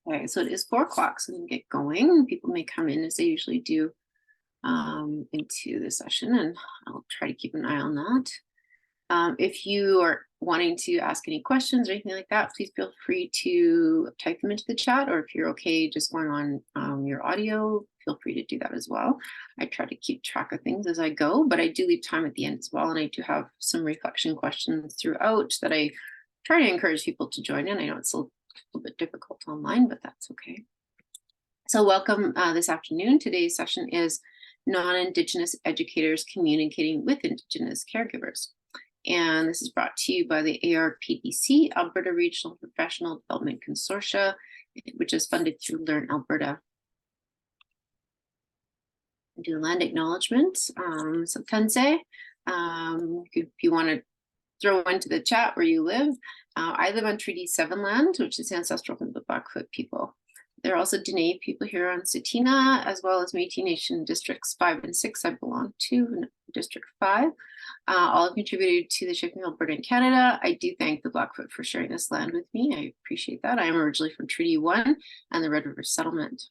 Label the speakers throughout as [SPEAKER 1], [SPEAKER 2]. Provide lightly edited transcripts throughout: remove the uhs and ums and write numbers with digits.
[SPEAKER 1] Okay, so it is 4 o'clock, so we can get going. People may come in as they usually do into the session, and I'll try to keep an eye on that. If you are wanting to ask any questions or anything like that, please feel free to type them into the chat, or if you're okay just going on your audio, feel free to do that as well. I try to keep track of things as I go, but I do leave time at the end as well, and I do have some reflection questions throughout that I try to encourage people to join in. I know it's a little bit difficult online, but that's okay. So welcome this afternoon. Today's session is Non-Indigenous Educators Communicating with Indigenous Caregivers. And this is brought to you by the ARPDC, Alberta Regional Professional Development Consortia, which is funded through Learn Alberta. Do land acknowledgement. So Tense, if you want to throw into the chat where you live, I live on Treaty 7 land, which is ancestral from the Blackfoot people. There are also Dene people here on Tsuut'ina, as well as Métis Nation Districts 5 and 6 I belong to, in District 5. All have contributed to the Shifting Alberta in Canada. I do thank the Blackfoot for sharing this land with me. I appreciate that. I am originally from Treaty 1 and the Red River Settlement.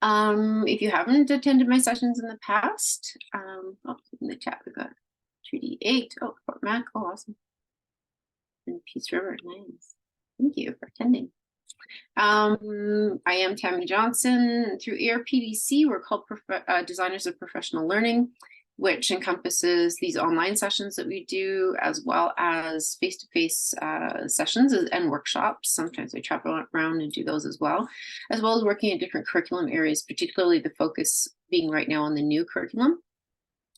[SPEAKER 1] If you haven't attended my sessions in the past, in the chat we've got Treaty 8. Oh, Fort Mac. Oh, awesome. And Peace River, nice. Thank you for attending. I am Tammy Johnson. Through ARPDC, we're called Designers of Professional Learning, which encompasses these online sessions that we do, as well as face-to-face sessions and workshops. Sometimes I travel around and do those as well as working in different curriculum areas, particularly the focus being right now on the new curriculum.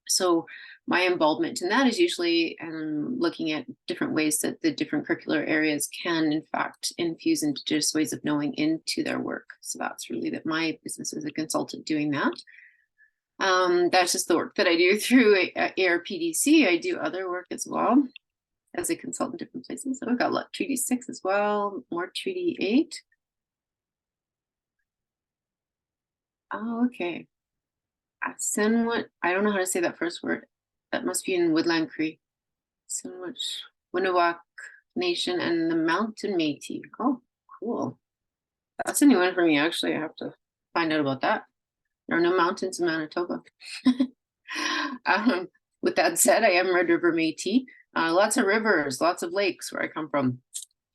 [SPEAKER 1] So my involvement in that is usually looking at different ways that the different curricular areas can, in fact, infuse Indigenous ways of knowing into their work. So that's really that my business as a consultant doing that. That's just the work that I do through ARPDC. I do other work as well as a consultant in different places. So we've got Treaty 6 as well, more Treaty 8. Oh, okay. Sinwut, I don't know how to say that first word. That must be in Woodland Cree. Sinwut, Winawak Nation and the Mountain Métis. Oh, cool. That's a new one for me, actually. I have to find out about that. There are no mountains in Manitoba. With that said, I am Red River Métis. Lots of rivers, lots of lakes where I come from.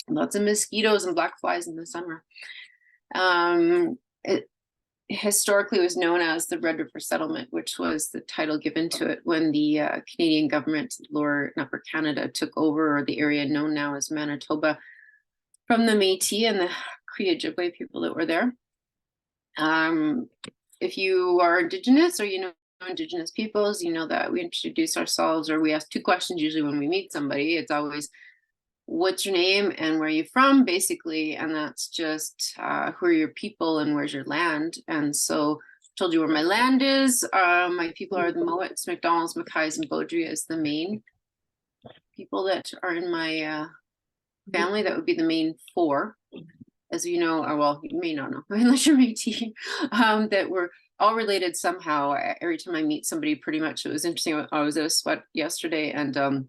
[SPEAKER 1] Lots of mosquitoes and black flies in the summer. It historically was known as the Red River Settlement, which was the title given to it when the Canadian government, Lower and Upper Canada, took over the area known now as Manitoba from the Métis and the Cree Ojibwe people that were there. If you are Indigenous or you know Indigenous peoples, you know that we introduce ourselves, or we ask 2 questions usually when we meet somebody. It's always, what's your name and where are you from, basically, and that's just who are your people and where's your land. And so I told you where my land is. My people are the Mowats, McDonald's, Mackays, and Beaudry as the main people that are in my family. That would be the main 4. As you know, well, you may not know, unless you're Métis, that we're all related somehow. Every time I meet somebody, pretty much, it was interesting. I was at a sweat yesterday, and a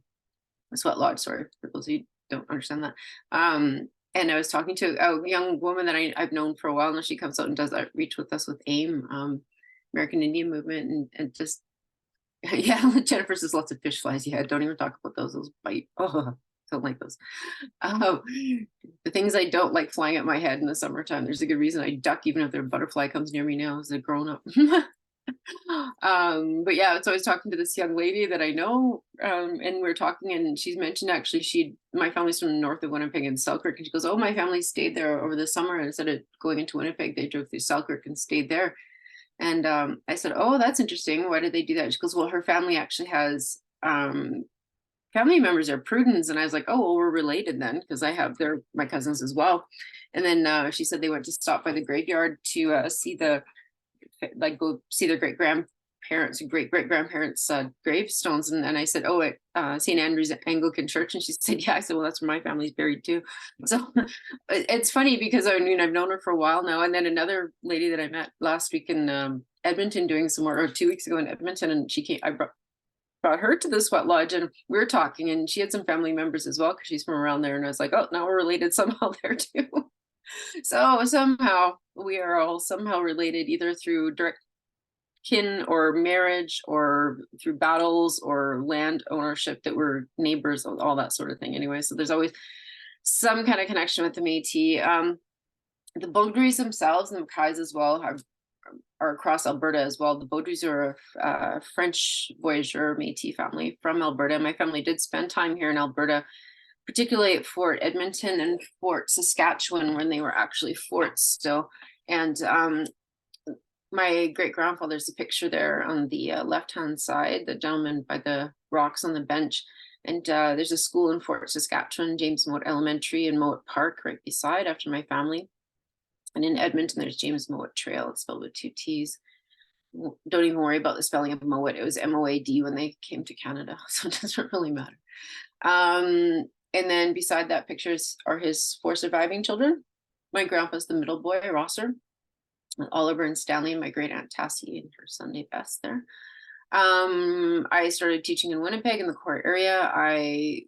[SPEAKER 1] sweat lodge, sorry, for those of you don't understand that. And I was talking to a young woman that I've known for a while now. She comes out and does outreach with us with AIM, American Indian Movement, and just, yeah, Jennifer says lots of fish flies. Yeah, don't even talk about those bite. Oh, don't like those. The things I don't like flying at my head in the summertime, there's a good reason I duck even if their butterfly comes near me now as a grown up. But yeah, so I was talking to this young lady that I know, and we're talking, and she's mentioned actually my family's from north of Winnipeg and Selkirk, and she goes, oh, my family stayed there over the summer, and instead of going into Winnipeg, they drove through Selkirk and stayed there. And I said, oh, that's interesting. Why did they do that? She goes, well, her family actually has family members are Prudens. And I was like, oh, well, we're related then, because they're my cousins as well. And then she said they went to stop by the graveyard to see go see their great-grandparents and great-great-grandparents' gravestones. And I said, oh, at St. Andrew's Anglican Church. And she said, yeah. I said, well, that's where my family's buried too. So it's funny because I've known her for a while now. And then another lady that I met last week in Edmonton doing some more, or 2 weeks ago in Edmonton, and brought her to the sweat lodge, and we were talking, and she had some family members as well because she's from around there, and I was like, oh, now we're related somehow there too. So somehow we are all somehow related, either through direct kin or marriage or through battles or land ownership, that we're neighbors, all that sort of thing. Anyway, so there's always some kind of connection with the Métis. The Baudrys themselves and the Makais as well are across Alberta as well. The Baudrys are a French voyageur Métis family from Alberta. My family did spend time here in Alberta, particularly at Fort Edmonton and Fort Saskatchewan, when they were actually forts still. And my great grandfather's a picture there on the left hand side, the gentleman by the rocks on the bench. And there's a school in Fort Saskatchewan, James Mowat Elementary and Mowat Park right beside, after my family. And in Edmonton, there's James Mowat Trail. It's spelled with 2 T's. Don't even worry about the spelling of Mowat. It was M-O-A-D when they came to Canada, so it doesn't really matter. And then beside that pictures are his 4 surviving children. My grandpa's the middle boy, Rosser, Oliver and Stanley, and my great aunt Tassie and her Sunday best there. I started teaching in Winnipeg in the core area. I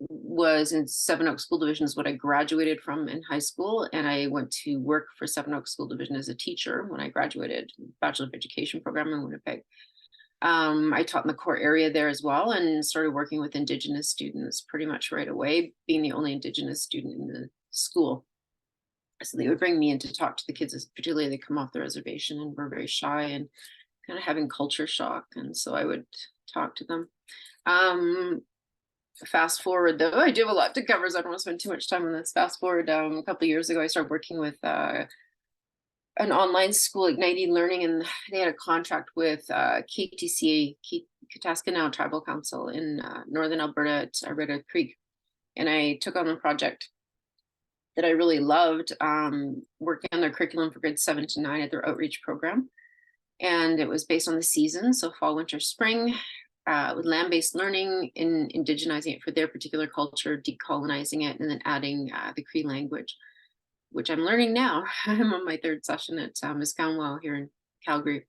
[SPEAKER 1] was in Seven Oaks School Division is what I graduated from in high school, and I went to work for Seven Oaks School Division as a teacher when I graduated, Bachelor of Education program in Winnipeg. I taught in the core area there as well, and started working with Indigenous students pretty much right away, being the only Indigenous student in the school. So they would bring me in to talk to the kids, particularly they come off the reservation and were very shy and kind of having culture shock. And so I would talk to them. Fast forward though, I do have a lot to cover, so I don't want to spend too much time on this. Fast forward, a couple of years ago, I started working with an online school, Igniting Learning, and they had a contract with KTCA, Kataskanau Tribal Council in northern Alberta at Red Earth Creek. And I took on a project that I really loved, working on their curriculum for grades 7 to 9 at their outreach program. And it was based on the season, so fall, winter, spring, with land-based learning, in indigenizing it for their particular culture, decolonizing it, and then adding the Cree language, which I'm learning now. I'm on my 3rd session at Miskamwau here in Calgary.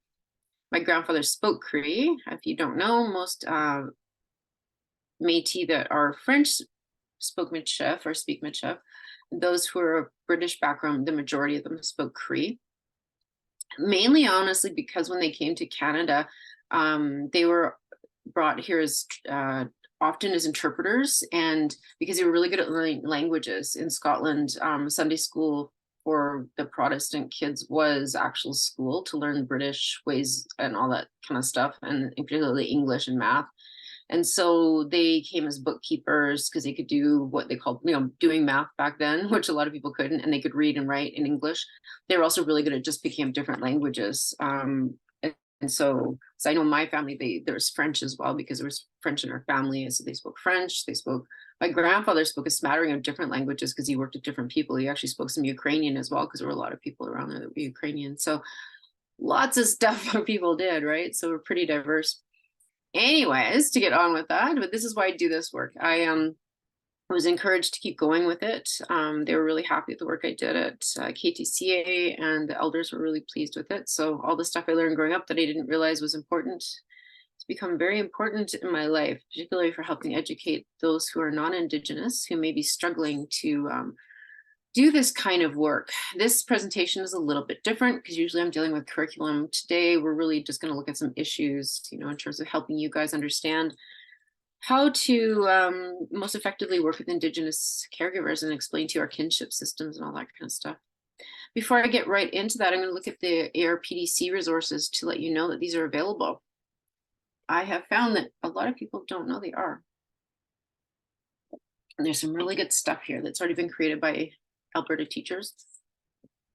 [SPEAKER 1] My grandfather spoke Cree. If you don't know, most Métis that are French spoke Michif or speak Michif. Those who are of British background, the majority of them spoke Cree. Mainly, honestly, because when they came to Canada, they were brought here as often as interpreters, and because they were really good at learning languages. In Scotland, Sunday school for the Protestant kids was actual school to learn British ways and all that kind of stuff, and particularly English and math. And so they came as bookkeepers because they could do what they called, doing math back then, which a lot of people couldn't, and they could read and write in English. They were also really good at just picking up different languages. And so I know my family, there was French as well, because there was French in our family. And so they spoke French. My grandfather spoke a smattering of different languages because he worked with different people. He actually spoke some Ukrainian as well, because there were a lot of people around there that were Ukrainian. So lots of stuff people did, right? So we're pretty diverse. Anyways, to get on with that, but this is why I do this work. I was encouraged to keep going with it. They were really happy with the work I did at KTCA, and the elders were really pleased with it. So all the stuff I learned growing up that I didn't realize was important, it's become very important in my life, particularly for helping educate those who are non-Indigenous, who may be struggling to do this kind of work. This presentation is a little bit different because usually I'm dealing with curriculum. Today, we're really just going to look at some issues, in terms of helping you guys understand how to most effectively work with Indigenous caregivers and explain to you our kinship systems and all that kind of stuff. Before I get right into that, I'm going to look at the ARPDC resources to let you know that these are available. I have found that a lot of people don't know they are. And there's some really good stuff here that's already been created by Alberta teachers.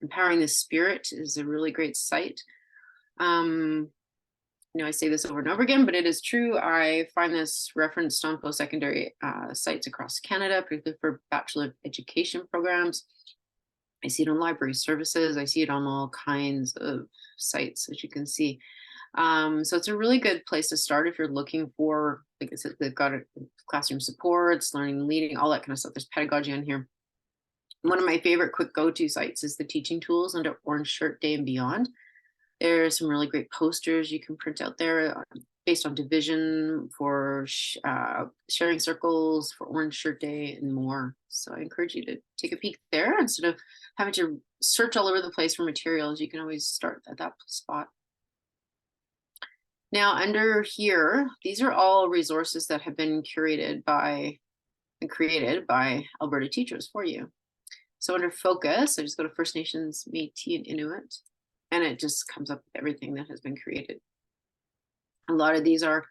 [SPEAKER 1] Empowering the Spirit is a really great site. I say this over and over again, but it is true. I find this referenced on post-secondary sites across Canada, particularly for Bachelor of Education programs. I see it on library services. I see it on all kinds of sites, as you can see. So it's a really good place to start if you're looking for, like I said, they've got classroom supports, learning and leading, all that kind of stuff. There's pedagogy on here. One of my favorite quick go-to sites is the teaching tools under Orange Shirt Day and Beyond. There's some really great posters you can print out there. based on division, for sharing circles, for Orange Shirt Day, and more. So I encourage you to take a peek there instead of having to search all over the place for materials. You can always start at that spot. Now, under here, these are all resources that have been curated by and created by Alberta teachers for you. So under focus, I just go to First Nations, Métis, and Inuit, and it just comes up with everything that has been created. A lot of these are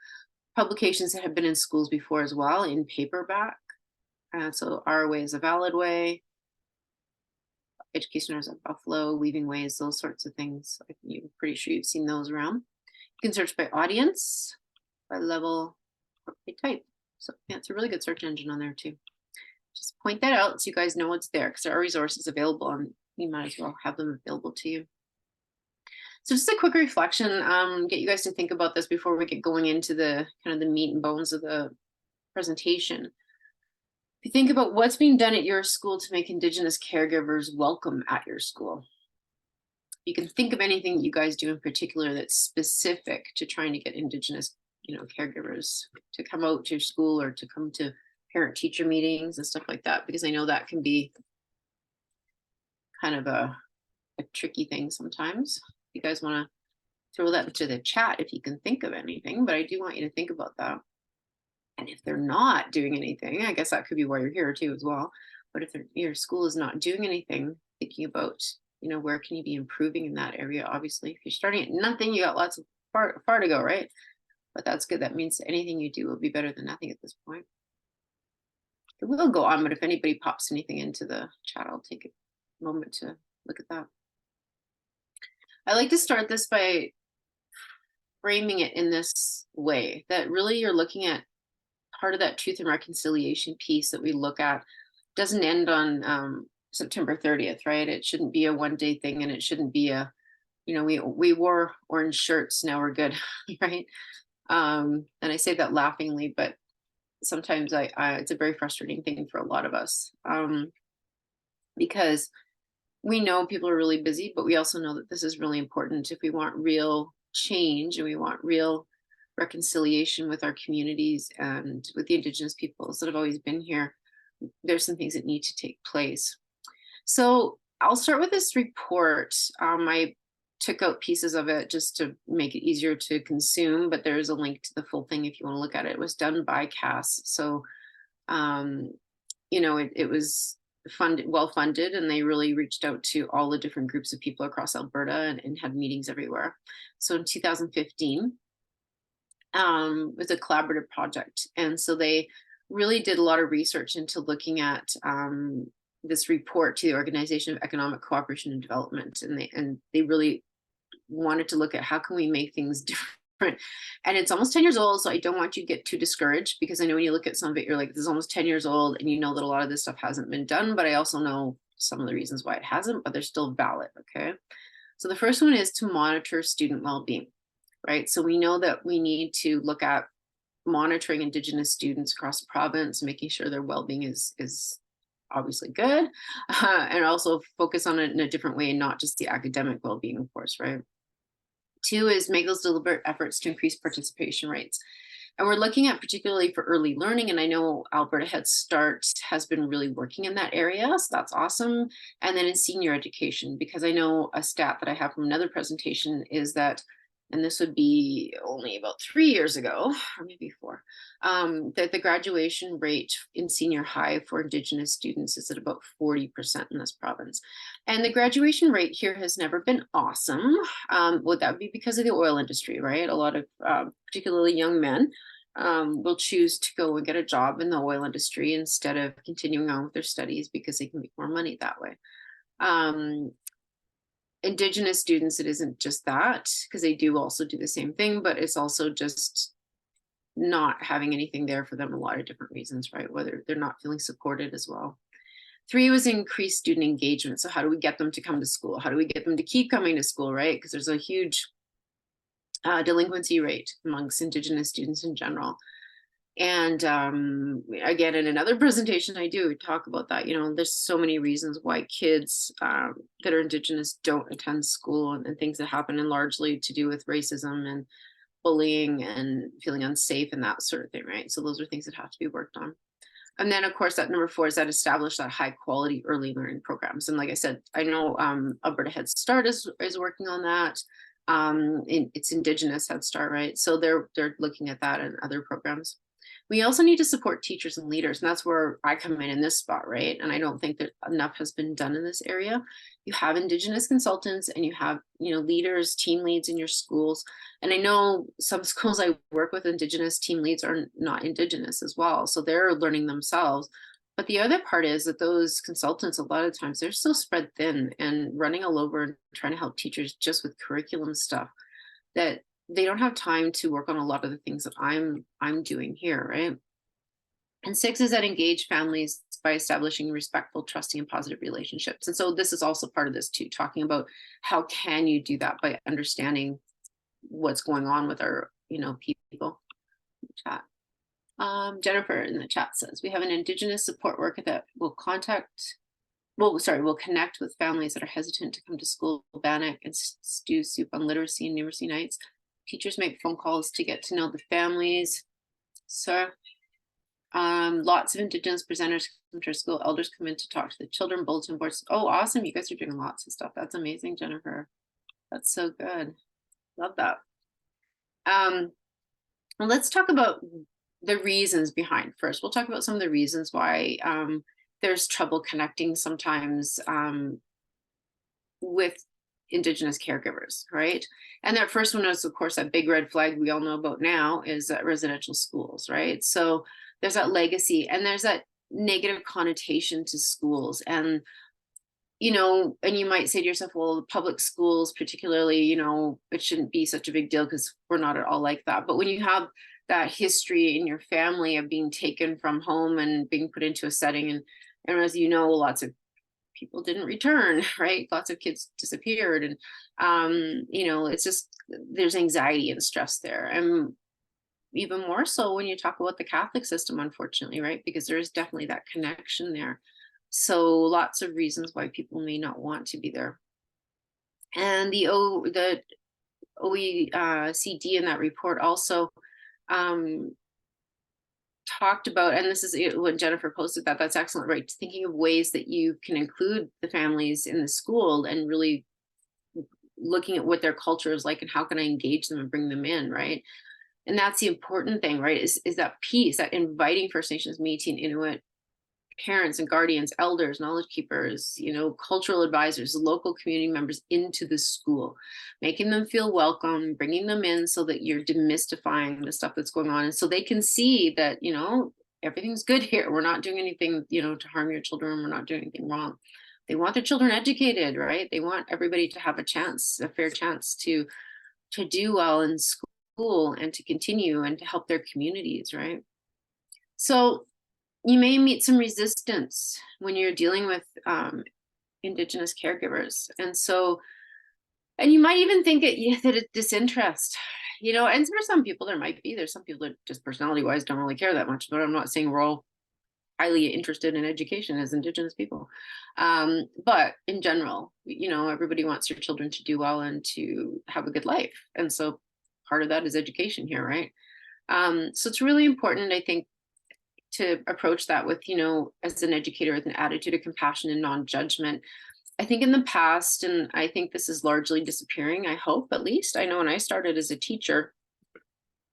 [SPEAKER 1] publications that have been in schools before as well, in paperback. So Our Way is a Valid Way, Educationers at Buffalo, Weaving Ways, those sorts of things. I'm pretty sure you've seen those around. You can search by audience, by level, or by type. So yeah, it's a really good search engine on there too. Just point that out so you guys know what's there, because there are resources available and you might as well have them available to you. So just a quick reflection, get you guys to think about this before we get going into the kind of the meat and bones of the presentation. If you think about what's being done at your school to make Indigenous caregivers welcome at your school, you can think of anything that you guys do in particular that's specific to trying to get Indigenous, caregivers to come out to your school or to come to parent-teacher meetings and stuff like that, because I know that can be kind of a tricky thing sometimes. You guys want to throw that into the chat if you can think of anything, but I do want you to think about that. And if they're not doing anything, I guess that could be why you're here too as well. But if your school is not doing anything, thinking about, where can you be improving in that area? Obviously, if you're starting at nothing, you got lots of far to go, right? But that's good. That means anything you do will be better than nothing at this point. It will go on, but if anybody pops anything into the chat, I'll take a moment to look at that. I like to start this by framing it in this way, that really you're looking at part of that truth and reconciliation piece that we look at doesn't end on September 30th, right? It shouldn't be a one-day thing, and it shouldn't be a, we wore orange shirts, now we're good, right? And I say that laughingly, but sometimes it's a very frustrating thing for a lot of us, because we know people are really busy, but we also know that this is really important if we want real change and we want real reconciliation with our communities and with the Indigenous peoples that have always been here. There's some things that need to take place. So I'll start with this report. I took out pieces of it just to make it easier to consume, but there is a link to the full thing if you want to look at it. It was done by CAS. So, it was well funded, and they really reached out to all the different groups of people across Alberta and had meetings everywhere. So in 2015, it was a collaborative project. And so they really did a lot of research into looking at this report to the Organization of Economic Cooperation and Development. And they really wanted to look at how can we make things different. And it's almost 10 years old, so I don't want you to get too discouraged, because I know when you look at some of it, you're like, this is almost 10 years old, and you know that a lot of this stuff hasn't been done, but I also know some of the reasons why it hasn't, but they're still valid, okay? So the first one is to monitor student well-being, right? So we know that we need to look at monitoring Indigenous students across the province, making sure their well-being is obviously good, and also focus on it in a different way, and not just the academic well-being, of course, right? 2 is make those deliberate efforts to increase participation rates. And we're looking at particularly for early learning, and I know Alberta Head Start has been really working in that area, so that's awesome. And then in senior education, because I know a stat that I have from another presentation is that, and this would be only about 3 years ago, or maybe 4, that the graduation rate in senior high for Indigenous students is at about 40% in this province. And the graduation rate here has never been awesome. Would that be because of the oil industry, right? A lot of particularly young men will choose to go and get a job in the oil industry instead of continuing on with their studies because they can make more money that way. Indigenous students, it isn't just that, because they do also do the same thing, but it's also just not having anything there for them, a lot of different reasons, right? Whether they're not feeling supported as well. 3 was increased student engagement. So how do we get them to come to school? How do we get them to keep coming to school, right? Because there's a huge delinquency rate amongst Indigenous students in general. And again, in another presentation I do talk about that, there's so many reasons why kids that are Indigenous don't attend school, and things that happen, and largely to do with racism and bullying and feeling unsafe and that sort of thing, right? So those are things that have to be worked on. And then, of course, that number 4 is that establish that high quality early learning programs. And like I said, I know Alberta Head Start is working on that. It's Indigenous Head Start, right? So they're looking at that and other programs. We also need to support teachers and leaders, and that's where I come in this spot, right? And I don't think that enough has been done in this area. You have Indigenous consultants and you have, leaders, team leads in your schools. And I know some schools I work with, Indigenous team leads are not Indigenous as well. So they're learning themselves. But the other part is that those consultants, a lot of times, they're still spread thin and running all over and trying to help teachers just with curriculum stuff, that they don't have time to work on a lot of the things that I'm doing here, right? And 6 is that engage families by establishing respectful, trusting, and positive relationships. And so this is also part of this too, talking about how can you do that by understanding what's going on with our, people. Chat. Jennifer in the chat says, we have an Indigenous support worker that will connect with families that are hesitant to come to school, Bannock and stew soup on literacy and numeracy nights. Teachers make phone calls to get to know the families. So lots of Indigenous presenters come to our school, elders come in to talk to the children, bulletin boards. Oh, awesome. You guys are doing lots of stuff. That's amazing, Jennifer. That's so good. Love that. Well, let's talk about the reasons behind first. We'll talk about some of the reasons why there's trouble connecting sometimes with Indigenous caregivers, right? And that first one is, of course, that big red flag we all know about now is residential schools, right? So there's that legacy and there's that negative connotation to schools. And, and you might say to yourself, well, public schools particularly, it shouldn't be such a big deal because we're not at all like that. But when you have that history in your family of being taken from home and being put into a setting, and as you know, lots of people didn't return, right? Lots of kids disappeared. And, it's just, there's anxiety and stress there. And even more so when you talk about the Catholic system, unfortunately, right? Because there is definitely that connection there. So lots of reasons why people may not want to be there. And the OECD in that report also talked about, and this is when Jennifer posted that's excellent, right? Thinking of ways that you can include the families in the school and really looking at what their culture is like and how can I engage them and bring them in, right? And that's the important thing, right? Is that piece, that inviting First Nations, Métis, and Inuit parents and guardians, elders, knowledge keepers, cultural advisors, local community members into the school, making them feel welcome, bringing them in so that you're demystifying the stuff that's going on. And so they can see that, everything's good here. We're not doing anything, to harm your children. We're not doing anything wrong. They want their children educated, right? They want everybody to have a fair chance to do well in school and to continue and to help their communities, right? So you may meet some resistance when you're dealing with Indigenous caregivers. And you might even think that it's disinterest, and for some people there might be. There's some people that just personality-wise don't really care that much, but I'm not saying we're all highly interested in education as Indigenous people. But in general, everybody wants their children to do well and to have a good life. And so part of that is education here, right? So it's really important, I think, to approach that with, as an educator, with an attitude of compassion and non-judgment. I think in the past, and I think this is largely disappearing, I hope at least. I know when I started as a teacher,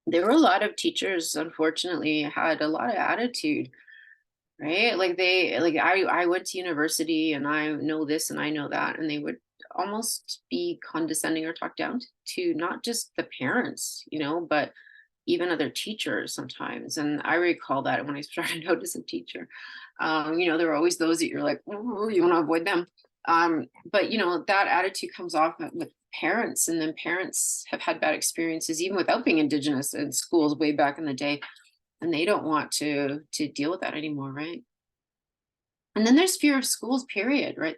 [SPEAKER 1] there were a lot of teachers, unfortunately, had a lot of attitude, right? I went to university and I know this and I know that, and they would almost be condescending or talk down to not just the parents, but even other teachers sometimes. And I recall that when I started out as a teacher, there were always those that you're like, oh, you want to avoid them. But that attitude comes off with parents, and then parents have had bad experiences even without being Indigenous in schools way back in the day, and they don't want to deal with that anymore, right? And then there's fear of schools, period, right?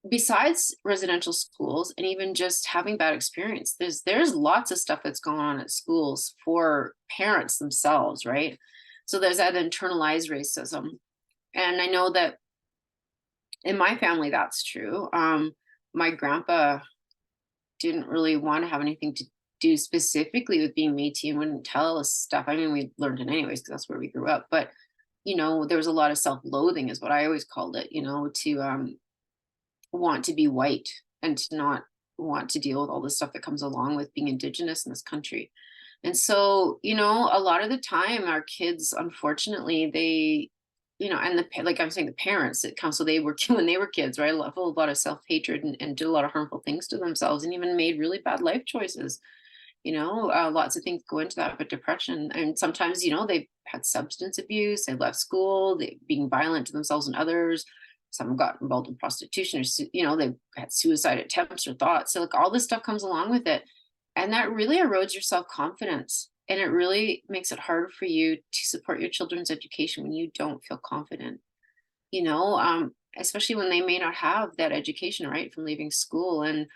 [SPEAKER 1] Besides residential schools and even just having bad experience, there's lots of stuff that's going on at schools for parents themselves, right? So there's that internalized racism. And I know that in my family that's true. My grandpa didn't really want to have anything to do specifically with being Métis and wouldn't tell us stuff. I mean, we learned it anyways because that's where we grew up. But there was a lot of self-loathing, is what I always called it. To want to be white and to not want to deal with all the stuff that comes along with being Indigenous in this country. And so, a lot of the time, our kids, unfortunately, they, and like I'm saying, the parents that come, so they were when they were kids, right? A lot of self-hatred and did a lot of harmful things to themselves and even made really bad life choices. Lots of things go into that, but depression, and sometimes, they've had substance abuse, they left school, they being violent to themselves and others. Some got involved in prostitution, or they've had suicide attempts or thoughts. So like all this stuff comes along with it, and that really erodes your self-confidence, and it really makes it hard for you to support your children's education when you don't feel confident. Especially when they may not have that education, right, from leaving school, and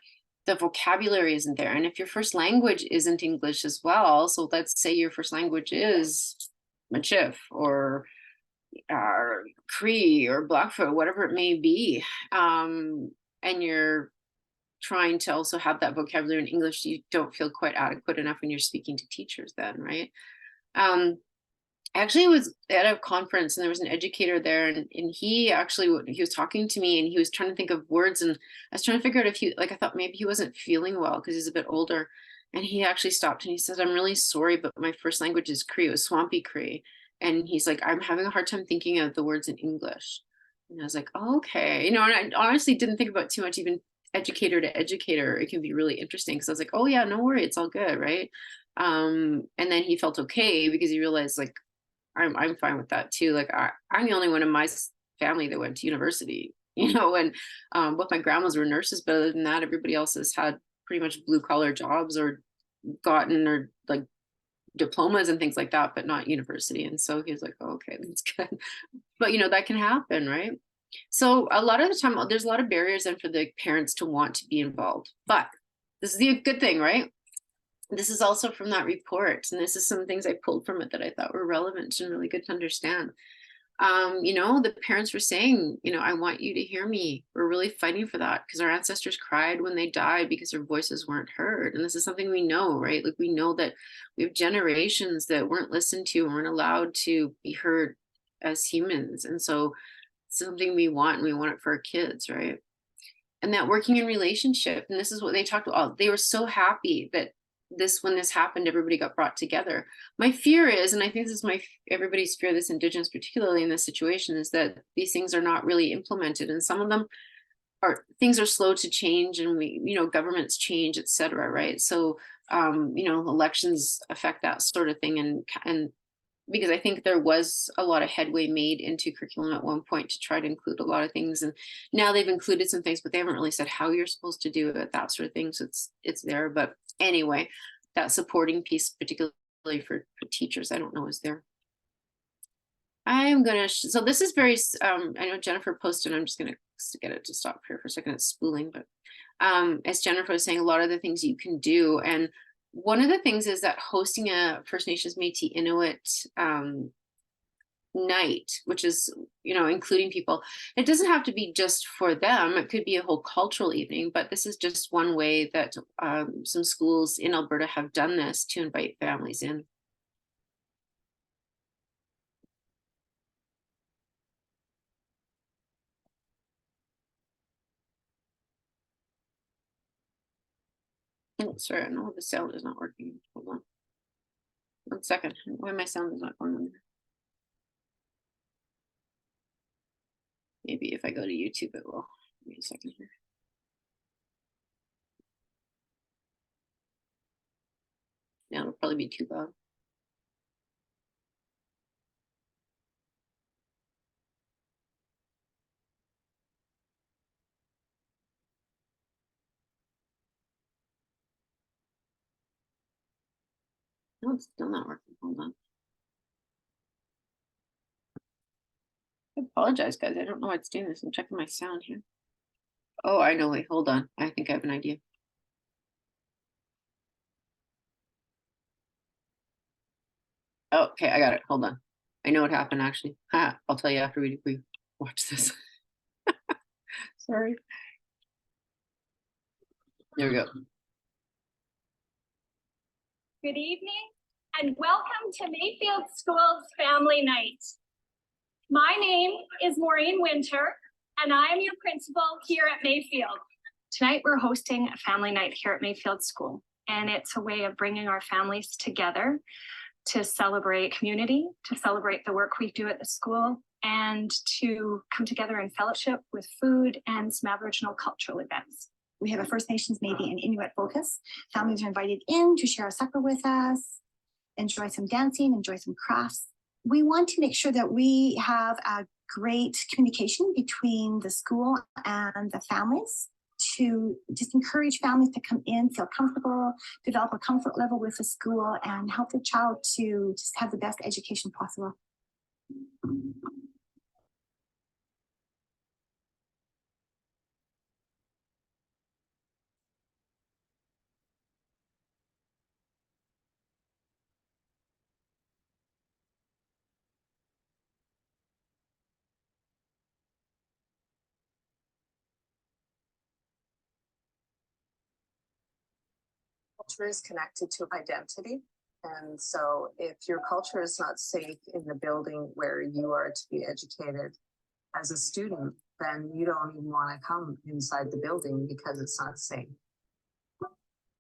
[SPEAKER 1] the vocabulary isn't there. And if your first language isn't English as well, so let's say your first language is Michif or Cree or Blackfoot, whatever it may be, and you're trying to also have that vocabulary in English, you don't feel quite adequate enough when you're speaking to teachers then, right? Actually, I was at a conference and there was an educator there, and he was talking to me and he was trying to think of words, and I was trying to figure out if I thought maybe he wasn't feeling well because he's a bit older, and he actually stopped and he said, "I'm really sorry, but my first language is Cree, it was Swampy Cree." And he's like, "I'm having a hard time thinking of the words in English." And I was like, oh, okay. And I honestly didn't think about too much, even educator to educator. It can be really interesting because I was like, oh yeah, no worry, it's all good, right? And then he felt okay because he realized like, I'm fine with that too. Like I'm the only one in my family that went to university, and both my grandmas were nurses, but other than that, everybody else has had pretty much blue collar jobs or gotten or like diplomas and things like that, but not university. And so he was like, oh, okay, that's good. But that can happen, right? So a lot of the time, there's a lot of barriers then for the parents to want to be involved. But this is the good thing, right? This is also from that report, and this is some things I pulled from it that I thought were relevant and really good to understand. The parents were saying, I want you to hear me. We're really fighting for that because our ancestors cried when they died because their voices weren't heard. And this is something we know, right? Like we know that we have generations that weren't listened to and weren't allowed to be heard as humans. And so it's something we want, and we want it for our kids, right? And that working in relationship, and this is what they talked about. They were so happy that when this happened, everybody got brought together. My fear is, and I think this is everybody's fear, this Indigenous, particularly in this situation, is that these things are not really implemented, and some of them things are slow to change, and governments change, etc. Right? So elections affect that sort of thing, and because I think there was a lot of headway made into curriculum at one point to try to include a lot of things, and now they've included some things, but they haven't really said how you're supposed to do it, that sort of thing. So it's there, but anyway, that supporting piece, particularly for teachers, I don't know, is there. I'm gonna so this is very I know Jennifer posted, I'm just gonna get it to stop here for a second, it's spooling, but as Jennifer was saying, a lot of the things you can do, and one of the things is that hosting a First Nations Métis Inuit night, which is, including people, it doesn't have to be just for them. It could be a whole cultural evening, but this is just one way that some schools in Alberta have done this to invite families in. Oh, sorry, no, the sound is not working. Hold on. 1 second. Why my sound is not going on there? Maybe if I go to YouTube, it will. Give me a second here. Yeah, it'll probably be too loud. No, it's still not working. Hold on. I apologize, guys. I don't know why it's doing this. I'm checking my sound here. Oh, I know. Wait, hold on. I think I have an idea. Oh, okay, I got it. Hold on. I know what happened actually. I'll tell you after we watch this. Sorry. There we go.
[SPEAKER 2] Good evening and welcome to Mayfield School's Family Night. My name is Maureen Winter and I am your principal here at Mayfield. Tonight we're hosting a family night here at Mayfield School, and it's a way of bringing our families together to celebrate community, to celebrate the work we do at the school, and to come together in fellowship with food and some Aboriginal cultural events.
[SPEAKER 3] We have a First Nations, Métis, and Inuit focus. Families are invited in to share a supper with us, enjoy some dancing, enjoy some crafts. We want to make sure that we have a great communication between the school and the families to just encourage families to come in, feel comfortable, develop a comfort level with the school, and help the child to just have the best education possible.
[SPEAKER 4] Culture is connected to identity. And so if your culture is not safe in the building where you are to be educated as a student, then you don't even want to come inside the building because it's not safe.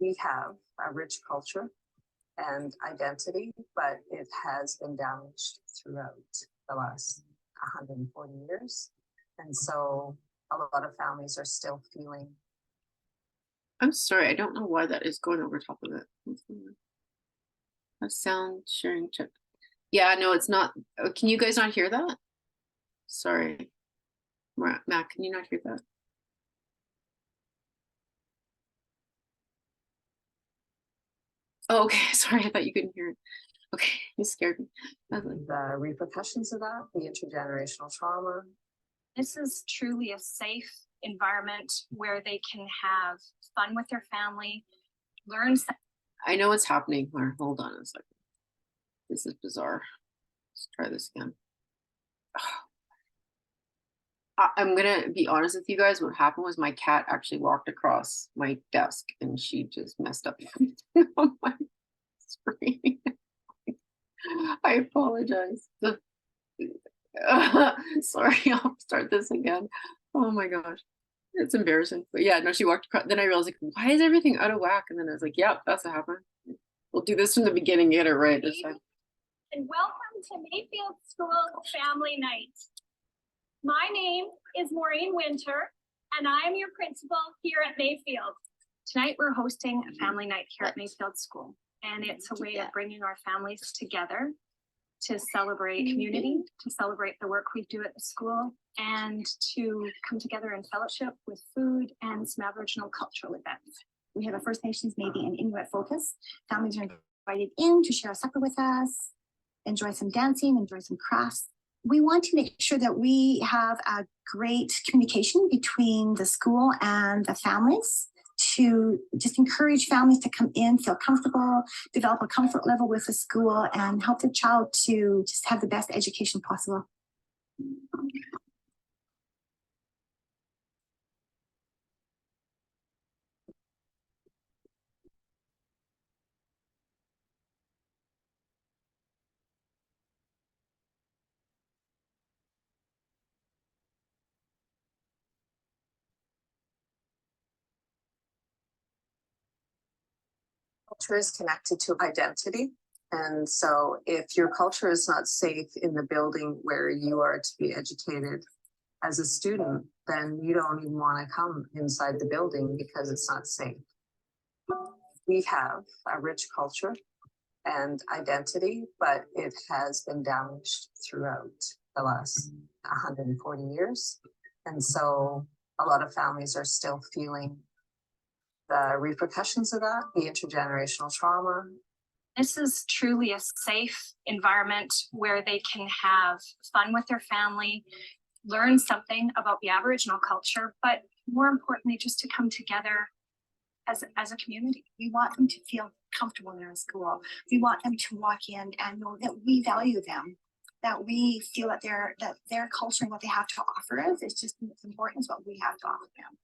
[SPEAKER 4] We have a rich culture and identity, but it has been damaged throughout the last 140 years. And so a lot of families are still feeling.
[SPEAKER 1] I'm sorry, I don't know why that is going over top of it. A sound sharing check. Yeah, no, it's not. Oh, can you guys not hear that? Sorry. Matt, can you not hear that? Oh, okay. Sorry, I thought you couldn't hear it. Okay, you scared me.
[SPEAKER 4] The repercussions of that, the intergenerational trauma.
[SPEAKER 2] This is truly a safe environment where they can have fun with their family, learn.
[SPEAKER 1] I know what's happening. Hold on a second. This is bizarre. Let's try this again. I'm gonna be honest with you guys. What happened was my cat actually walked across my desk and she just messed up everything on my screen. I apologize. Sorry, I'll start this again. Oh my gosh, it's embarrassing. But yeah, no, she walked across. Then I realized, like, why is everything out of whack? And then I was like, yep, that's what happened. We'll do this from the beginning, get it right this time.
[SPEAKER 2] And welcome to Mayfield School Family Night. My name is Maureen Winter, and I am your principal here at Mayfield. Tonight we're hosting a family night here at Mayfield School, and it's a way of bringing our families together to celebrate community, to celebrate the work we do at the school, and to come together in fellowship with food and some Aboriginal cultural events.
[SPEAKER 3] We have a First Nations, Métis, and Inuit focus. Families are invited in to share a supper with us, enjoy some dancing, enjoy some crafts. We want to make sure that we have a great communication between the school and the families to just encourage families to come in, feel comfortable, develop a comfort level with the school, and help the child to just have the best education possible.
[SPEAKER 4] Culture is connected to identity. And so if your culture is not safe in the building where you are to be educated as a student, then you don't even want to come inside the building because it's not safe. We have a rich culture and identity, but it has been damaged throughout the last 140 years. And so a lot of families are still feeling the repercussions of that, the intergenerational trauma.
[SPEAKER 2] This is truly a safe environment where they can have fun with their family, learn something about the Aboriginal culture, but more importantly, just to come together as a community.
[SPEAKER 3] We want them to feel comfortable in our school. We want them to walk in and know that we value them, that we feel that their culture and what they have to offer us is just as important as what we have to offer them.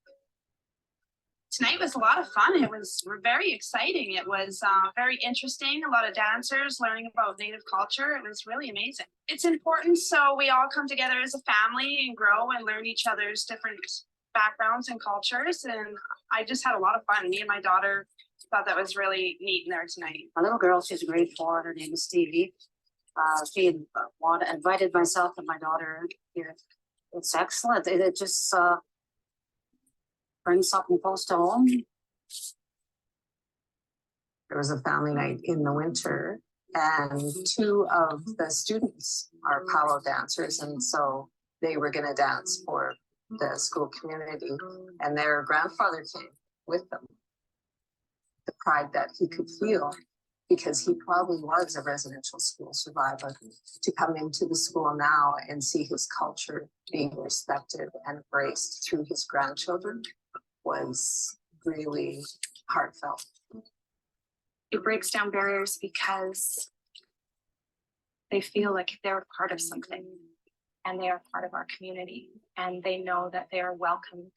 [SPEAKER 5] Tonight was a lot of fun. It was very exciting. It was very interesting. A lot of dancers learning about Native culture. It was really amazing. It's important so we all come together as a family and grow and learn each other's different backgrounds and cultures. And I just had a lot of fun. Me and my daughter thought that was really neat in there tonight.
[SPEAKER 6] A little girl, she's a grade 4. Her name is Stevie. She invited myself and my daughter here. It's excellent. It just brings something close to home.
[SPEAKER 4] There was a family night in the winter, and 2 of the students are powwow dancers, and so they were going to dance for the school community, and their grandfather came with them. The pride that he could feel, because he probably was a residential school survivor, to come into the school now and see his culture being respected and embraced through his grandchildren was really heartfelt.
[SPEAKER 7] It breaks down barriers because they feel like they're part of something and they are part of our community and they know that they are welcomed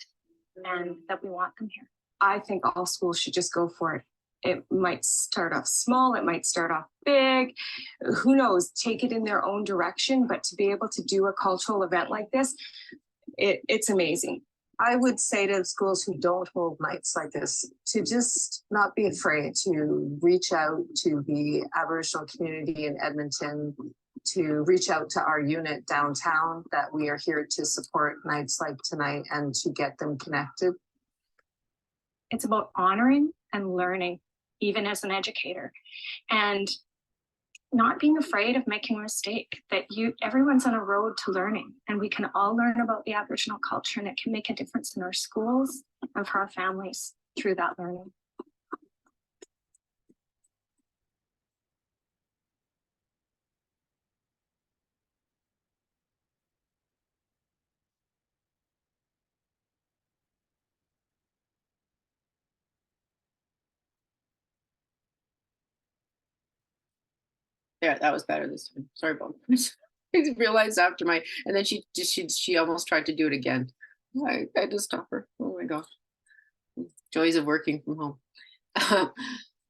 [SPEAKER 7] and that we want them here.
[SPEAKER 8] I think all schools should just go for it. It might start off small, it might start off big, who knows, take it in their own direction, but to be able to do a cultural event like this, it's amazing.
[SPEAKER 4] I would say to schools who don't hold nights like this to just not be afraid to reach out to the Aboriginal community in Edmonton, to reach out to our unit downtown, that we are here to support nights like tonight and to get them connected.
[SPEAKER 7] It's about honoring and learning, even as an educator, and not being afraid of making a mistake, that everyone's on a road to learning and we can all learn about the Aboriginal culture and it can make a difference in our schools and for our families through that learning.
[SPEAKER 1] Yeah, that was better this time. Sorry about I realized after and then she almost tried to do it again. I had to stop her. Oh my gosh. Joys of working from home.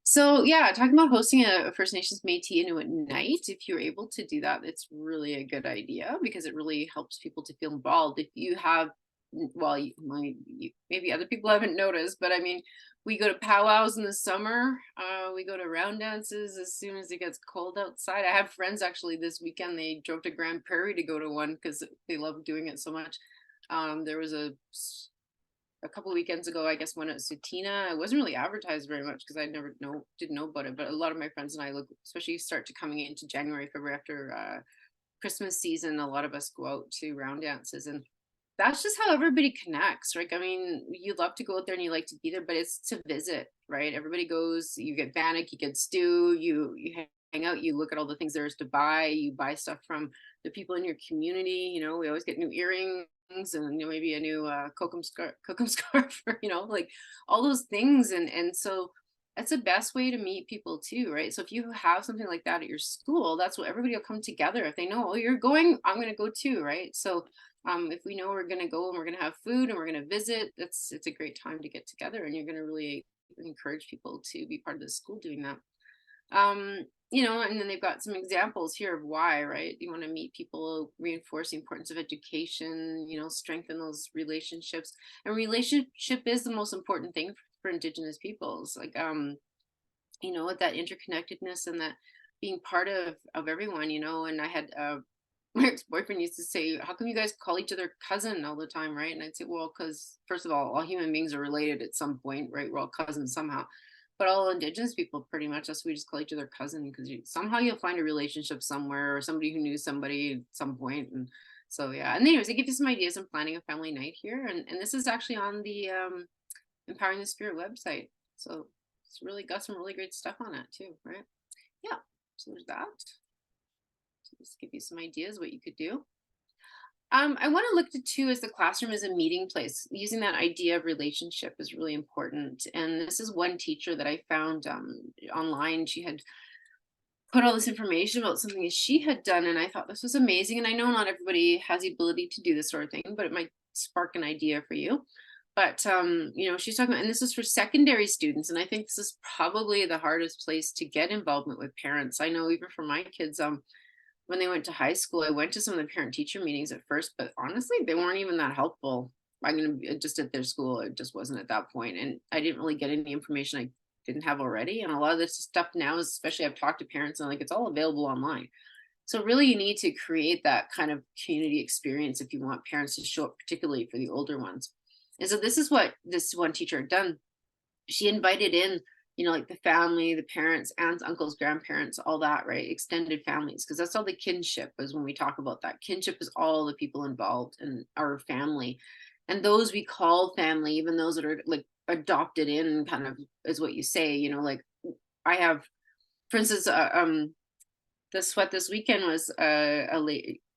[SPEAKER 1] So yeah, talking about hosting a First Nations Métis Inuit night, if you're able to do that, it's really a good idea because it really helps people to feel involved. If you have, well, maybe other people haven't noticed, but I mean, we go to powwows in the summer. We go to round dances as soon as it gets cold outside. I have friends actually this weekend. They drove to Grand Prairie to go to one because they love doing it so much. There was a couple weekends ago, I guess, one at Sutina. It wasn't really advertised very much because I didn't know about it. But a lot of my friends and I look, especially start to coming into January, February after Christmas season. A lot of us go out to round dances, and that's just how everybody connects, right? I mean, you love to go out there and you like to be there, but it's to visit, right? Everybody goes, you get bannock, you get stew, you hang out, you look at all the things there is to buy, you buy stuff from the people in your community. You know, we always get new earrings and maybe a new kokum scarf, or, like all those things. And so that's the best way to meet people too, right? So if you have something like that at your school, that's what everybody will come together. If they know, oh, you're going, I'm going to go too, right? So if we know we're going to go and we're going to have food and we're going to visit, it's a great time to get together, and you're going to really encourage people to be part of the school doing that. And then they've got some examples here of why, right? You want to meet people, reinforce the importance of education, strengthen those relationships. And relationship is the most important thing for Indigenous peoples. Like, with that interconnectedness and that being part of everyone, and I had my ex-boyfriend used to say, how come you guys call each other cousin all the time, right? And I'd say, well, because first of all human beings are related at some point, right? We're all cousins somehow. But all Indigenous people, pretty much, that's we just call each other cousin, because somehow you'll find a relationship somewhere, or somebody who knew somebody at some point. And so, yeah. And anyways, they give you some ideas on planning a family night here. And this is actually on the Empowering the Spirit website. So it's really got some really great stuff on it too, right? Yeah. So there's that. So just give you some ideas what you could do. I want to look at too as the classroom as a meeting place. Using that idea of relationship is really important. And this is one teacher that I found online. She had put all this information about something that she had done, and I thought this was amazing. And I know not everybody has the ability to do this sort of thing, but it might spark an idea for you. But you know, she's talking about, and this is for secondary students, and I think this is probably the hardest place to get involvement with parents. I know even for my kids, when they went to high school, I went to some of the parent teacher meetings at first, but honestly, they weren't even that helpful. I'm gonna be just at their school, it just wasn't at that point, and I didn't really get any information I didn't have already. And a lot of this stuff now, is, especially I've talked to parents, and like it's all available online. So really, you need to create that kind of community experience if you want parents to show up, particularly for the older ones. And so this is what this one teacher had done. She invited in, you know, like the family, the parents, aunts, uncles, grandparents, all that, right? Extended families, because that's all the kinship is. When we talk about that, kinship is all the people involved in our family. And those we call family, even those that are like adopted in, kind of is what you say, you know, like I have, for instance, the sweat this weekend was a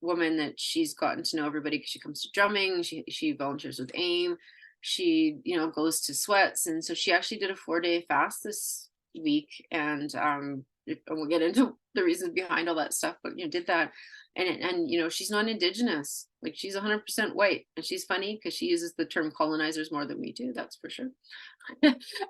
[SPEAKER 1] woman that she's gotten to know everybody because she comes to drumming. She volunteers with AIM. She, you know, goes to sweats, and so she actually did a 4-day fast this week. And and we'll get into the reasons behind all that stuff, but you know, did that. And you know, she's not Indigenous, like she's 100% white, and she's funny because she uses the term colonizers more than we do, that's for sure.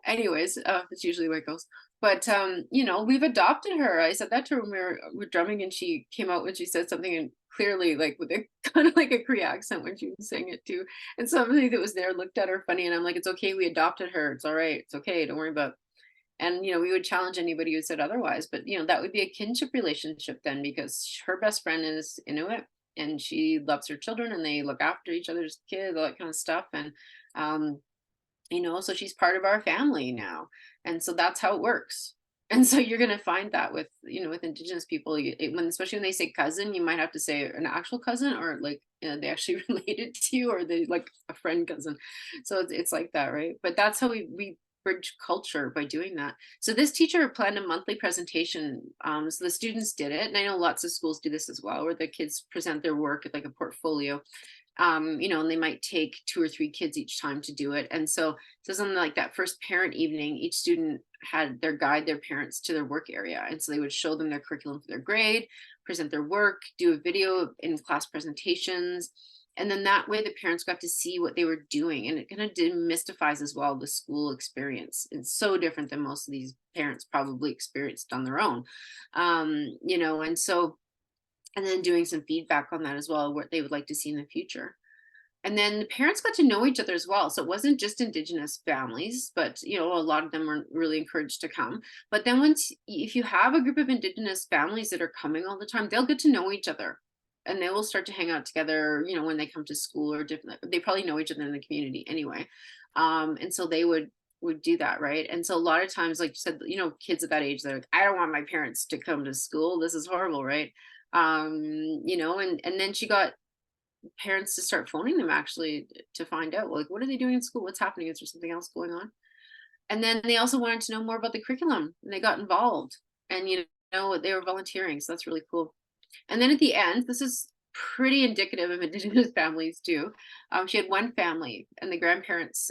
[SPEAKER 1] Anyways, it's usually white girls. But you know, we've adopted her. I said that to her when we were drumming, and she came out when she said something, and clearly like with a kind of like a Cree accent when she was saying it too. And somebody that was there looked at her funny, and I'm like, it's okay, we adopted her. It's all right. It's okay. Don't worry about it. And you know, we would challenge anybody who said otherwise. But you know, that would be a kinship relationship then, because her best friend is Inuit, and she loves her children, and they look after each other's kids, all that kind of stuff. And you know, so she's part of our family now. And so that's how it works. And so you're going to find that with, you know, with Indigenous people, especially when they say cousin, you might have to say an actual cousin, or like, you know, they actually related to you, or they like a friend cousin. So it's like that, right? But that's how we bridge culture, by doing that. So this teacher planned a monthly presentation. So the students did it. And I know lots of schools do this as well, where the kids present their work at like a portfolio. You know, and they might take 2 or 3 kids each time to do it. And so something like that first parent evening, each student had their parents to their work area. And so they would show them their curriculum for their grade, present their work, do a video in class presentations. And then that way the parents got to see what they were doing. And it kind of demystifies as well the school experience. It's so different than most of these parents probably experienced on their own. You know, and so, and then doing some feedback on that as well, what they would like to see in the future. And then the parents got to know each other as well. So it wasn't just Indigenous families, but you know, a lot of them were really encouraged to come. But then if you have a group of Indigenous families that are coming all the time, they'll get to know each other, and they will start to hang out together, you know, when they come to school, or different, they probably know each other in the community anyway. And so they would do that, right? And so a lot of times, like you said, you know, kids at that age, they're like, I don't want my parents to come to school, this is horrible, right? You know, and then she got parents to start phoning them actually to find out, like, what are they doing in school, what's happening, is there something else going on? And then they also wanted to know more about the curriculum, and they got involved, and you know, they were volunteering, so that's really cool. And then at the end, this is pretty indicative of Indigenous families too. She had one family, and the grandparents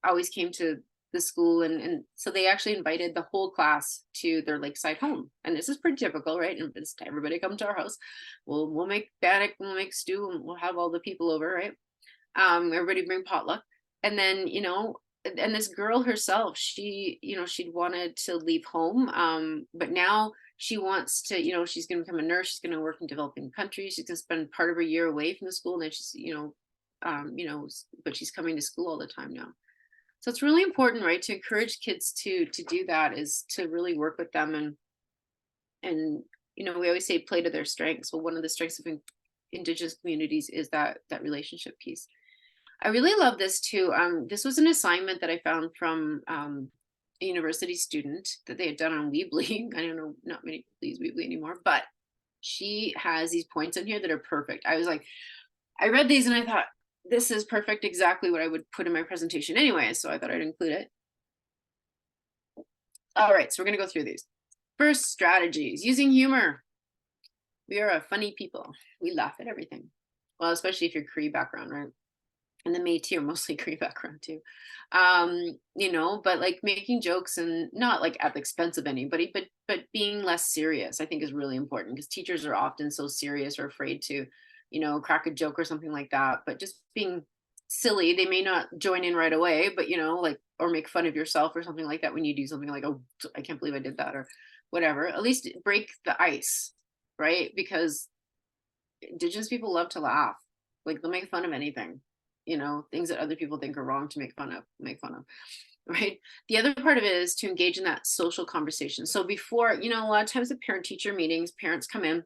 [SPEAKER 1] always came to the school, and so they actually invited the whole class to their lakeside home. And this is pretty typical, right? And it's everybody come to our house. We'll make bannock, we'll make stew, and we'll have all the people over, right? Everybody bring potluck. And then, you know, and this girl herself, she, you know, she'd wanted to leave home, but now she wants to, you know, she's going to become a nurse, she's going to work in developing countries, she's going to spend part of her year away from the school, and then she's, you know, but she's coming to school all the time now. So it's really important, right, to encourage kids to do that, is to really work with them. And you know, we always say play to their strengths. Well, one of the strengths of Indigenous communities is that relationship piece. I really love this too. This was an assignment that I found from a university student that they had done on Weebly. I don't know, not many people use Weebly anymore, but she has these points in here that are perfect. I was like, I read these and I thought, this is perfect, exactly what I would put in my presentation anyway, so I thought I'd include it. All right, so we're gonna go through these. First, strategies, using humor. We are a funny people. We laugh at everything. Well, especially if you're Cree background, right? And the Métis are mostly Cree background too. You know, but like making jokes, and not like at the expense of anybody, but being less serious, I think is really important, because teachers are often so serious or afraid to, you know, crack a joke or something like that. But just being silly. They may not join in right away, but you know, like, or make fun of yourself or something like that when you do something like, oh, I can't believe I did that, or whatever. At least break the ice, right? Because Indigenous people love to laugh. Like, they'll make fun of anything, you know, things that other people think are wrong to make fun of, right? The other part of it is to engage in that social conversation. So before, you know, a lot of times the parent teacher meetings, parents come in,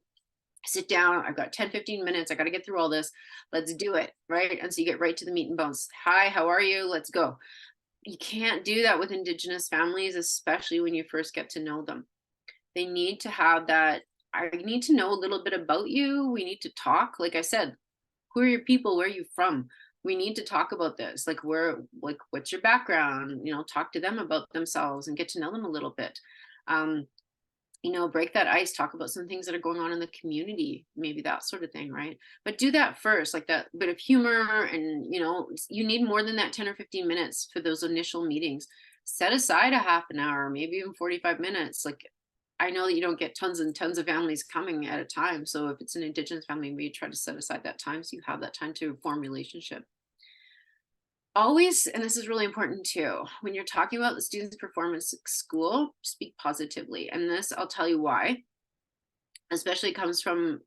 [SPEAKER 1] sit down, I've got 10-15 minutes, I got to get through all this, let's do it, right? And so you get right to the meat and bones. Hi, how are you? Let's go. You can't do that with Indigenous families, especially when you first get to know them. They need to have that, I need to know a little bit about you, we need to talk. Like I said, who are your people, where are you from? We need to talk about this, like, where, like, what's your background, you know, talk to them about themselves and get to know them a little bit. You know, break that ice, talk about some things that are going on in the community, maybe that sort of thing, right? But do that first, like that bit of humor. And you know, you need more than that 10 or 15 minutes for those initial meetings. Set aside a half an hour, maybe even 45 minutes. Like, I know that you don't get tons and tons of families coming at a time, so if it's an Indigenous family, maybe try to set aside that time so you have that time to form relationship. Always, and this is really important too, when you're talking about the student's performance at school, speak positively. And this, I'll tell you why, especially comes from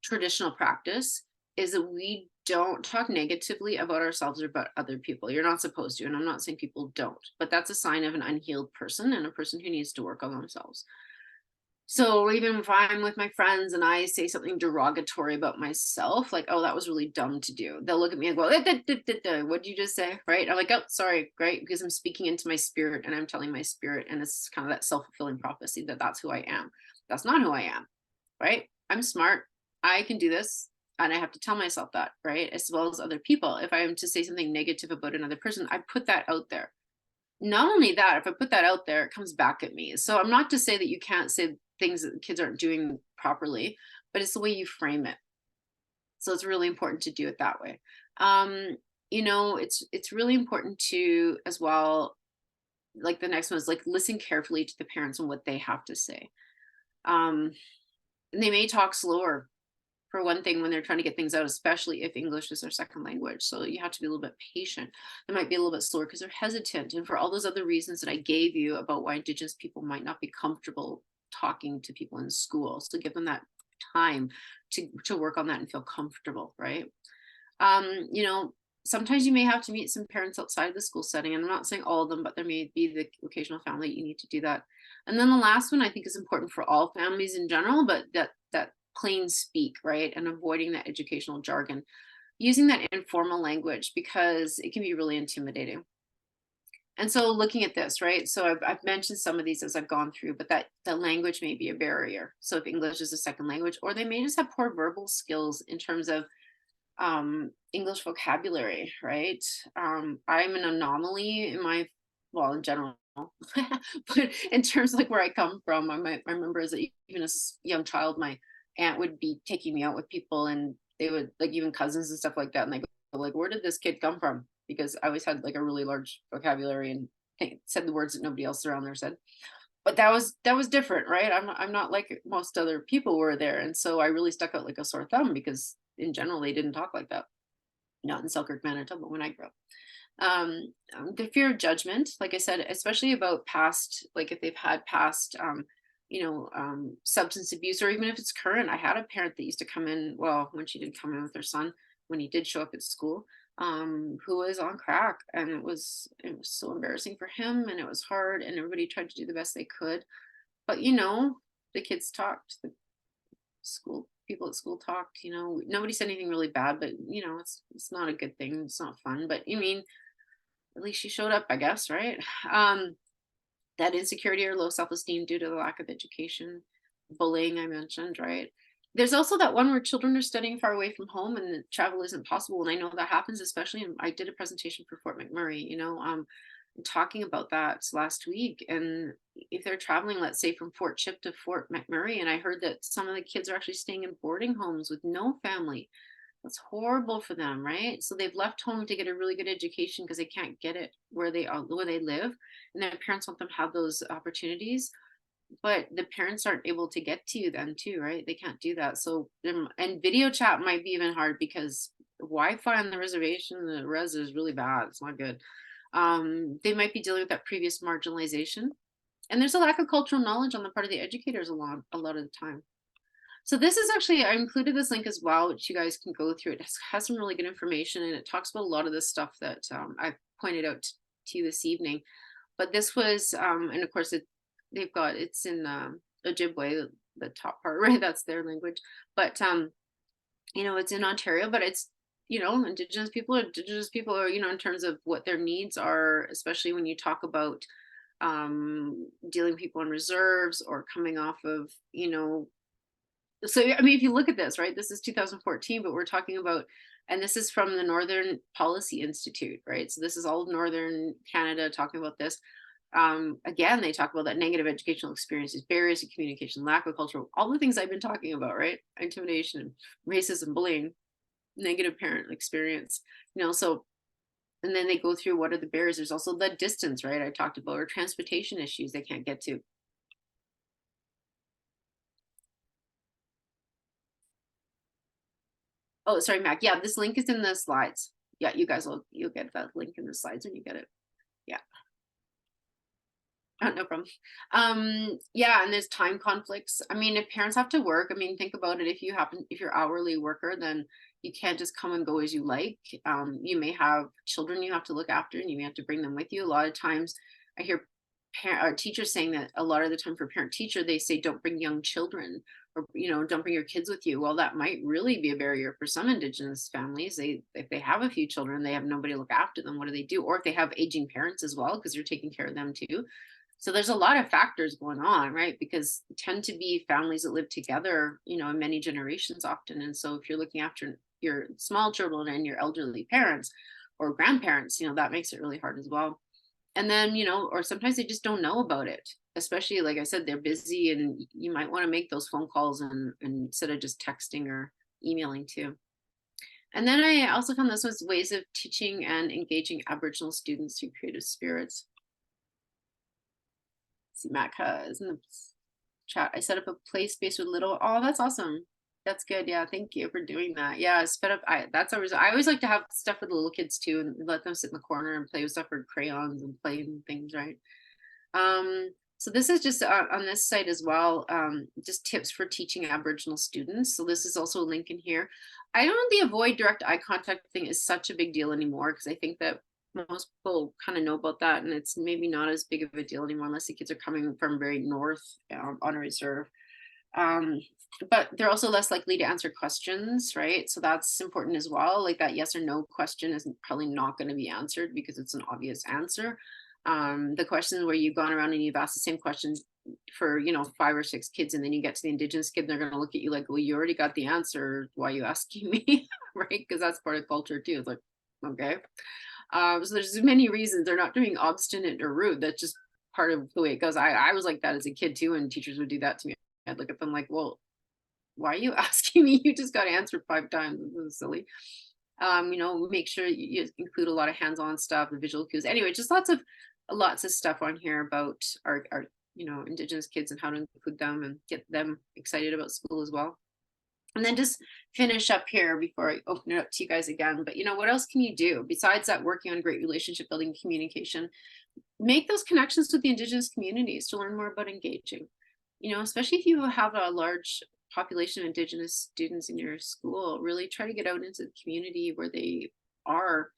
[SPEAKER 1] traditional practice, is that we don't talk negatively about ourselves or about other people. You're not supposed to, and I'm not saying people don't, but that's a sign of an unhealed person and a person who needs to work on themselves. So even if I'm with my friends and I say something derogatory about myself, like, oh, that was really dumb to do, they'll look at me and go, what'd you just say? Right? I'm like, oh, sorry, great, because I'm speaking into my spirit and I'm telling my spirit, and it's kind of that self-fulfilling prophecy that that's who I am. That's not who I am, right? I'm smart. I can do this. And I have to tell myself that, right? As well as other people. If I am to say something negative about another person, I put that out there. Not only that, if I put that out there, it comes back at me. So I'm not to say that you can't say things that kids aren't doing properly, but it's the way you frame it. So it's really important to do it that way. You know, it's really important to, as well, like the next one is like, listen carefully to the parents and what they have to say. And they may talk slower, for one thing, when they're trying to get things out, especially if English is their second language. So you have to be a little bit patient. They might be a little bit slower because they're hesitant. And for all those other reasons that I gave you about why Indigenous people might not be comfortable talking to people in school. So give them that time to work on that and feel comfortable, right? You know, sometimes you may have to meet some parents outside of the school setting. And I'm not saying all of them, but there may be the occasional family you need to do that. And then the last one I think is important for all families in general, but that plain speak, right? And avoiding that educational jargon, using that informal language, because it can be really intimidating. And so looking at this, right? So I've mentioned some of these as I've gone through, but that the language may be a barrier. So if English is a second language, or they may just have poor verbal skills in terms of English vocabulary, right? I'm an anomaly in my, well, in general, but in terms of like where I come from, I remember even as a young child, my aunt would be taking me out with people, and they would, like, even cousins and stuff like that, and they go like, where did this kid come from? Because I always had like a really large vocabulary and said the words that nobody else around there said. But that was different, right? I'm not like most other people were there, and so I really stuck out like a sore thumb, because in general they didn't talk like that, not in Selkirk, Manitoba, when I grew up. The fear of judgment, like I said, especially about past, like if they've had past substance abuse, or even if it's current. I had a parent that used to come in, well, when she did come in with her son, when he did show up at school, who was on crack, and it was so embarrassing for him, and it was hard, and everybody tried to do the best they could. But you know, the kids talked, the school people at school talked, you know, nobody said anything really bad, but you know, it's not a good thing, it's not fun, but you mean, at least she showed up, I guess, right? That insecurity or low self-esteem due to the lack of education, bullying I mentioned, right? There's also that one where children are studying far away from home and the travel isn't possible. And I know that happens, especially I did a presentation for Fort McMurray, you know, talking about that last week. And if they're traveling, let's say from Fort Chip to Fort McMurray, and I heard that some of the kids are actually staying in boarding homes with no family. That's horrible for them, right? So they've left home to get a really good education because they can't get it where they live, and their parents want them to have those opportunities, but the parents aren't able to get to them too, right? They can't do that. So and video chat might be even hard, because Wi-Fi on the reservation, the res is really bad. It's not good. They might be dealing with that previous marginalization. And there's a lack of cultural knowledge on the part of the educators a lot of the time. So this is actually, I included this link as well, which you guys can go through. It has some really good information, and it talks about a lot of the stuff that I pointed out to you this evening. But this was, and of course, it's in Ojibwe, the top part, right? That's their language. But, it's in Ontario, but it's, Indigenous people are, in terms of what their needs are, especially when you talk about dealing with people on reserves or coming off of, so I mean, if you look at this, right, this is 2014, but we're talking about, and this is from the Northern Policy Institute, right? So this is all of Northern Canada talking about this. Again, they talk about that negative educational experiences, barriers to communication, lack of culture, all the things I've been talking about, right? Intimidation, racism, bullying, negative parent experience, so, and then they go through what are the barriers. There's also the distance, right? I talked about, or transportation issues they can't get to. Oh, sorry, Mac. Yeah, this link is in the slides. Yeah, you'll get that link in the slides when you get it. Yeah. No problem. Yeah, and there's time conflicts. I mean, if parents have to work, I mean, think about it. If you're hourly worker, then you can't just come and go as you like. You may have children you have to look after, and you may have to bring them with you. A lot of times I hear teachers saying that a lot of the time for parent teacher, they say, don't bring young children, or, don't bring your kids with you. Well, that might really be a barrier for some Indigenous families. If they have a few children, they have nobody to look after them. What do they do? Or if they have aging parents as well, because they're taking care of them too. So there's a lot of factors going on, right? Because tend to be families that live together, in many generations often. And so if you're looking after your small children and your elderly parents or grandparents, that makes it really hard as well. And then, or sometimes they just don't know about it, especially, like I said, they're busy, and you might want to make those phone calls and instead of just texting or emailing too. And then I also found this was ways of teaching and engaging Aboriginal students through creative spirits. See, Matt is in the chat. I set up a play space with little. Oh, that's awesome. That's good. Yeah, thank you for doing that. Yeah, sped up. I always like to have stuff with the little kids too, and let them sit in the corner and play with stuff, or crayons and play and things, right? So this is just on this site as well, just tips for teaching Aboriginal students. So this is also a link in here. I don't know, the avoid direct eye contact thing is such a big deal anymore, because I think that most people kind of know about that, and it's maybe not as big of a deal anymore unless the kids are coming from very north on a reserve. But they're also less likely to answer questions, right? So that's important as well. Like that yes or no question is probably not going to be answered because it's an obvious answer. The question where you've gone around and you've asked the same questions for 5 or 6 kids, and then you get to the Indigenous kid, they're going to look at you like, well, you already got the answer, why are you asking me? Right? Because that's part of culture too. It's like, okay. So there's many reasons. They're not doing obstinate or rude. That's just part of the way it goes. I was like that as a kid too, and teachers would do that to me. I'd look at them like, well, why are you asking me? You just got answered 5 times. This is silly. Make sure you include a lot of hands-on stuff, the visual cues. Anyway, just lots of stuff on here about our Indigenous kids and how to include them and get them excited about school as well. And then just finish up here before I open it up to you guys again. But what else can you do besides that? Working on great relationship building, communication, make those connections with the Indigenous communities to learn more about engaging. Especially if you have a large population of Indigenous students in your school, really try to get out into the community where they are.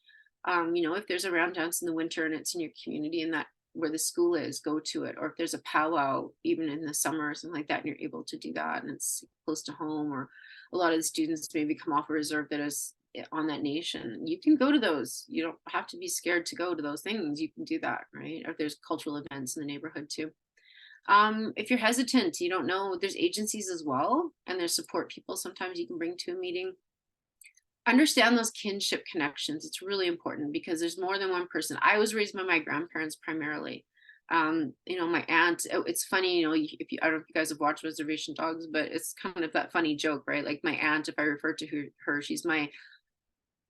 [SPEAKER 1] If there's a round dance in the winter and it's in your community and that where the school is, go to it. Or if there's a powwow even in the summer or something like that, and you're able to do that and it's close to home, or a lot of the students maybe come off a reserve that is on that nation, you can go to those. You don't have to be scared to go to those things. You can do that, right? Or if there's cultural events in the neighborhood too. If you're hesitant, you don't know, there's agencies as well, and there's support people sometimes you can bring to a meeting. Understand those kinship connections. It's really important because there's more than one person. I was raised by my grandparents primarily. My aunt, it's funny, if you, I don't know if you guys have watched Reservation Dogs, but it's kind of that funny joke, right? Like my aunt, if I refer to her, she's my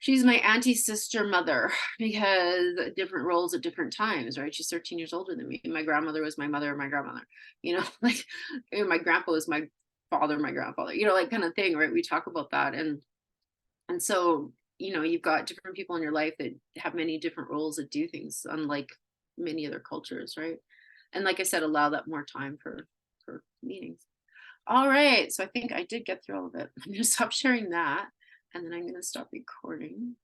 [SPEAKER 1] auntie, sister, mother, because different roles at different times, right? She's 13 years older than me. My grandmother was my mother, my grandmother, like my grandpa was my father, my grandfather, like kind of thing, right? We talk about that. And so, you know, you've got different people in your life that have many different roles that do things unlike many other cultures, right? And like I said, allow that more time for meetings. All right, so I think I did get through all of it. I'm going to stop sharing that, and then I'm going to stop recording.